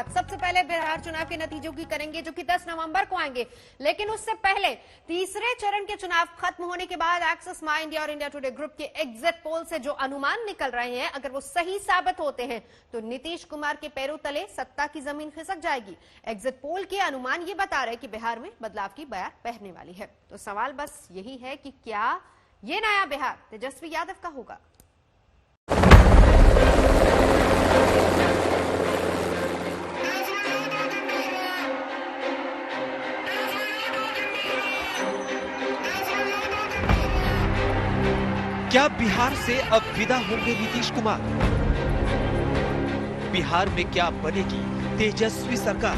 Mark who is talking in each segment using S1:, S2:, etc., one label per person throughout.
S1: बात। सबसे पहले बिहार चुनाव के नतीजों की करेंगे जो कि 10 नवंबर को आएंगे, लेकिन उससे पहले तीसरे चरण के चुनाव खत्म होने के बाद एक्सिस माई इंडिया और इंडिया टुडे ग्रुप के एग्जिट पोल से जो अनुमान निकल रहे हैं, अगर वो सही साबित होते हैं तो नीतीश कुमार के पैरों तले सत्ता की जमीन खिसक जाएगी। एग्जिट पोल के अनुमान ये बता रहे कि बिहार में बदलाव की बयार बहने वाली है। तो सवाल बस यही है कि क्या ये नया बिहार तेजस्वी यादव का होगा?
S2: क्या बिहार से अब विदा होंगे नीतीश कुमार? बिहार में क्या बनेगी तेजस्वी सरकार?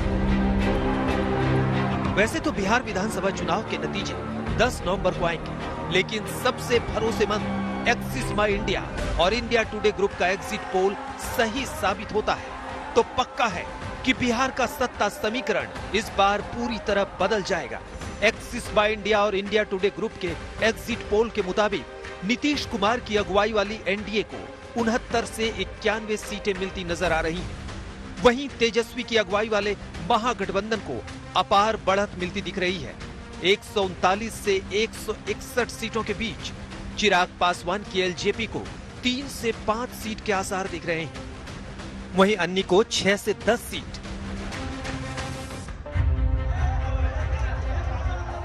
S2: वैसे तो बिहार विधानसभा चुनाव के नतीजे 10 नवंबर को आएंगे, लेकिन सबसे भरोसेमंद एक्सिस माई इंडिया और इंडिया टुडे ग्रुप का एग्जिट पोल सही साबित होता है तो पक्का है कि बिहार का सत्ता समीकरण इस बार पूरी तरह बदल जाएगा। एक्सिस माई इंडिया और इंडिया टुडे ग्रुप के एग्जिट पोल के मुताबिक नीतीश कुमार की अगुवाई वाली एनडीए को 69 से 91 सीटें मिलती नजर आ रही हैं। वहीं तेजस्वी की अगुवाई वाले महागठबंधन को अपार बढ़त मिलती दिख रही है। 139 से 161 सीटों के बीच चिराग पासवान की एलजेपी को 3 से 5 सीट के आसार दिख रहे हैं, वहीं अन्य को 6 से 10 सीट।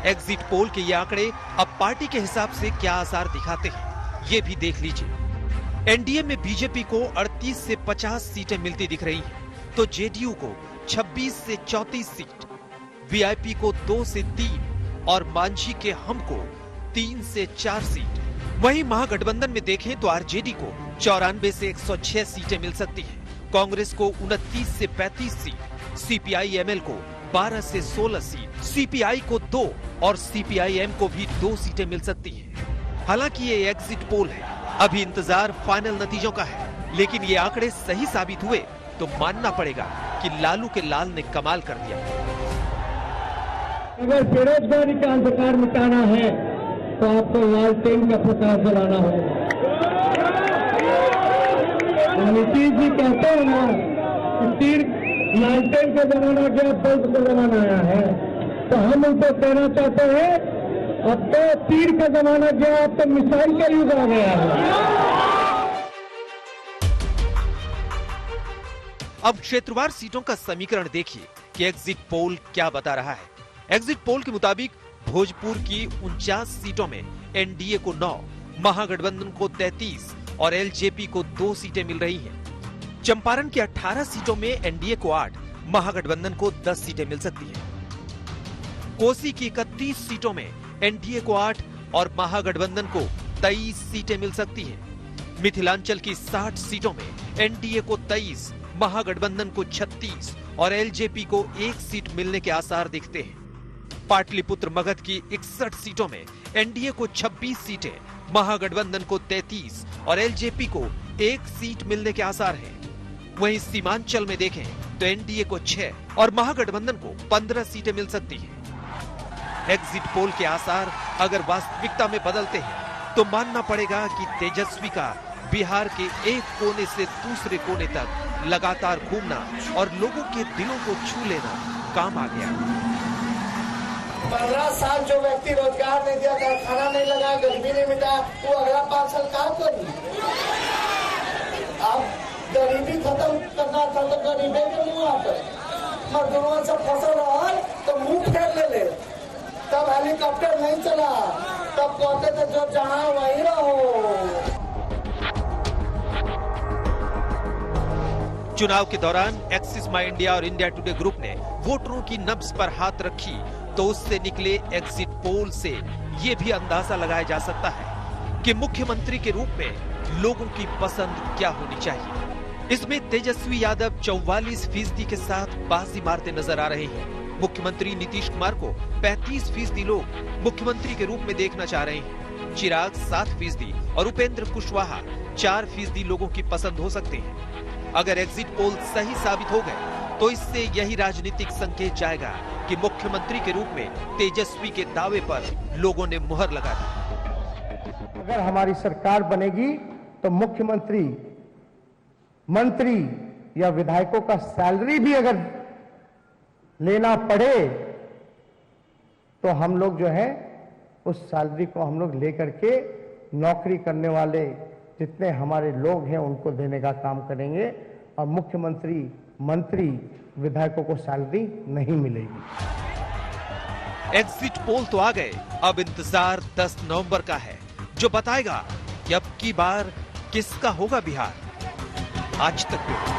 S2: एग्जिट पोल के ये आंकड़े अब पार्टी के हिसाब से क्या आसार दिखाते हैं, ये भी देख लीजिए। एनडीए में बीजेपी को 38 से 50 सीटें मिलती दिख रही हैं, तो जेडीयू को 26 से 34 सीट, वीआईपी को 2 से 3 और मांझी के हम को 3 से 4 सीट। वहीं महागठबंधन में देखें तो आरजेडी को 94 से 106 सीटें मिल सकती हैं, कांग्रेस को 29 से 35 सीट, सीपीआई एमएल को 12 से 16 सीट, सीपीआई को 2 और सीपीआईएम को भी 2 सीटें मिल सकती हैं। हालांकि ये एग्जिट पोल है, अभी इंतजार फाइनल नतीजों का है, लेकिन ये आंकड़े सही साबित हुए तो मानना पड़ेगा कि लालू के लाल ने कमाल कर दिया।
S3: अगर बेरोजगारी का अंधकार मिटाना है तो आपको लालटेन का प्रकाश जलाना होगा। नीतीश जी कहते हैं ना कि तीर लालटेन का जमाना गया, बल्ब का जमाना आया है, तो हम उनको कहना चाहते हैं अब तो तीर का जमाना गया, अब तो मिसाइल का युग आ गया है।
S2: अब क्षेत्रवार सीटों का समीकरण देखिए कि एग्जिट पोल क्या बता रहा है। एग्जिट पोल के मुताबिक भोजपुर की 49 सीटों में एनडीए को 9, महागठबंधन को 33 और एलजेपी को 2 सीटें मिल रही हैं। चंपारण की 18 सीटों में एनडीए को 8, महागठबंधन को 10 सीटें मिल सकती हैं। कोसी की 31 सीटों में एनडीए को 8 और महागठबंधन को 23 सीटें मिल सकती हैं। मिथिलांचल की 60 सीटों में एनडीए को 23, महागठबंधन को 36 और एलजेपी को 1 सीट मिलने के आसार दिखते हैं। पाटलिपुत्र मगध की 61 सीटों में एनडीए को 26 सीटें, महागठबंधन को 33 और एलजेपी को 1 सीट मिलने के आसार हैं। वहीं सीमांचल में देखें तो एनडीए को 6 और महागठबंधन को 15 सीटें मिल सकती हैं। एग्जिट पोल के आसार अगर वास्तविकता में बदलते हैं तो मानना पड़ेगा कि तेजस्वी का बिहार के एक कोने से दूसरे कोने तक लगातार घूमना और लोगों के दिलों को छू लेना काम आ गया।
S4: 15 साल जो व्यक्ति रोजगार नहीं दिया, कारखाना नहीं लगा, गरीबी नहीं मिटा, वो अगला 5 साल काम करी। अब गरीबी खत्म करना था तो गरीबी के मुंह आते मजदूरों से फसल रहा तो मुंह फेर ले। तब हेलीकॉप्टर नहीं चला, तब कहते थे जो जहां वहीं रहो।
S2: चुनाव के दौरान एक्सिस माई इंडिया और इंडिया टुडे ग्रुप ने वोटरों की नब्ज पर हाथ रखी तो उससे निकले एग्जिट पोल से ये भी अंदाजा लगाया जा सकता है कि मुख्यमंत्री के रूप में लोगों की पसंद क्या होनी चाहिए। इसमें तेजस्वी यादव 44% के साथ बाजी मारते नजर आ रहे हैं। मुख्यमंत्री नीतीश कुमार को 35% लोग मुख्यमंत्री के रूप में देखना चाह रहे हैं। चिराग 7% और उपेंद्र कुशवाहा 4% लोगों की पसंद हो सकते हैं। अगर एग्जिट पोल सही साबित हो गए तो इससे यही राजनीतिक संकेत जाएगा कि मुख्यमंत्री के रूप में तेजस्वी के दावे पर लोगों ने मुहर लगा दी।
S3: अगर हमारी सरकार बनेगी तो मुख्यमंत्री, मंत्री या विधायकों का सैलरी भी अगर लेना पड़े तो हम लोग जो है उस सैलरी को हम लोग लेकर के नौकरी करने वाले जितने हमारे लोग हैं उनको देने का काम करेंगे और मुख्यमंत्री मंत्री विधायकों को सैलरी नहीं मिलेगी।
S2: एग्जिट पोल तो आ गए, अब इंतजार 10 नवंबर का है जो बताएगा कि अब की बार किसका होगा बिहार। आज तक